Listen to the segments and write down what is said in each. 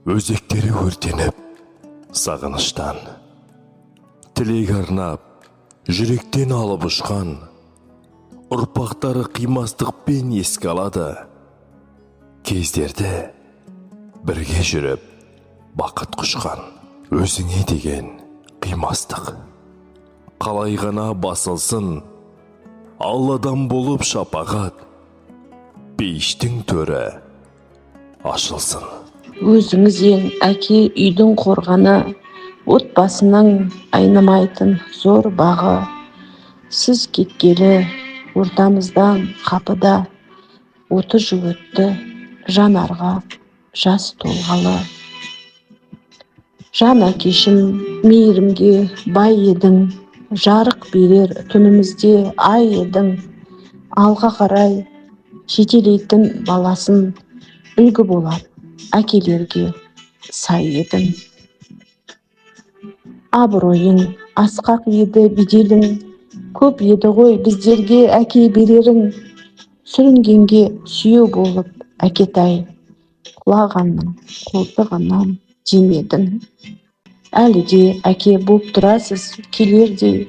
Өзектері өртеніп, сағыныштан, тілек арнап, жүректен алып ұшқан, ұрпақтары қимастықпен еске алады. Кездерді бірге жүріп, бақыт құшқан, өзіңе деген қимастық. Қалай ғана басылсын, Алладан болып шапағат, пейіштің төрі ашылсын. Өзіңіз ең әке үйдің қорғаны, отбасының айнымайтын зор бағы. Сіз кеткелі ортамыздан қапыда, оты жыл өтті жанарға жас толғалы. Жан әкешім, мейірімге бай едің, жарық берер түнімізде ай едің. Алға қарай жетелейтін баласын, үлгі болар әкелерге сай едің. Абыройың асқақ еді беделің, көп еді ғой біздерге әке берерің. Сүрінгенге сүйеу болып әкетай, құлағанның қолтығынан жемедің. Әлі де әке боп тұрасыз келердей,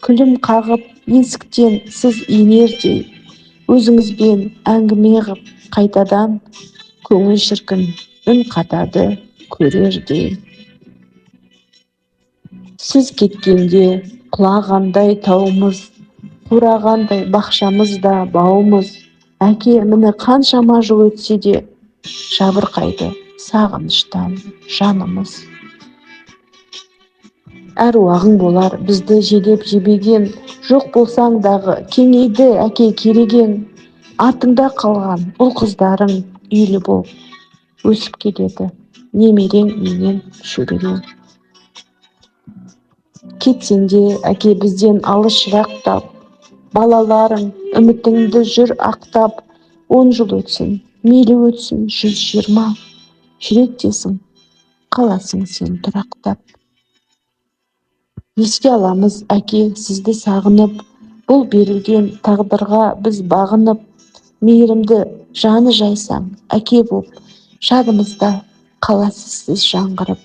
күлім қағып есіктен сіз енердей. Өзіңізбен әңгіме ғып қайтадан, көңіл шіркін үн қатады көрердей. Сіз кеткенде құлағандай тауымыз, қурағандай бақшамызда бауымыз. Әке міне қаншама жыл өтсе де, жабырқайды сағыныштан жанымыз. Әруағың болар бізді желеп жебеген, жоқ болсаң дағы кеңейді әке кереген. Артыңда қалған ұл қыздарың үйлі бол, өсіп келеді немерең менен шөберең. Кетсең де әке бізден алыс жырақтап, балаларың үмітіңді жүр ақтап. 10 жыл өтсін, мейлі өтсін 120, жүректесің, қаласың сен тұрақтап. Еске аламыз әке сізді сағынып, бұл берілген тағдырға біз бағынып. Мейірімді жаны жайсаң әке боп, жадымызда қаласыз сіз жаңғырып.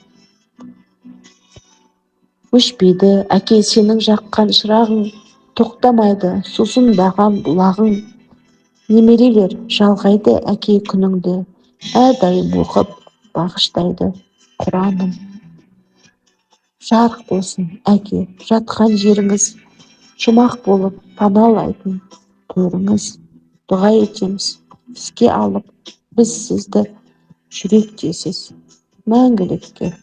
Өшпейді әке сенің жаққан шырағың, тоқтамайды сусындаған бұлағың. Немерелер жалғайды әке күніңді, әрдайым оқып бағыштайды Құраның. Жарық болсын әке жатқан жеріңіз, жұмақ болып паналайтын төріңіз. Дұға етеміз іске алып, біз сізді жүректесіз мәңгілікке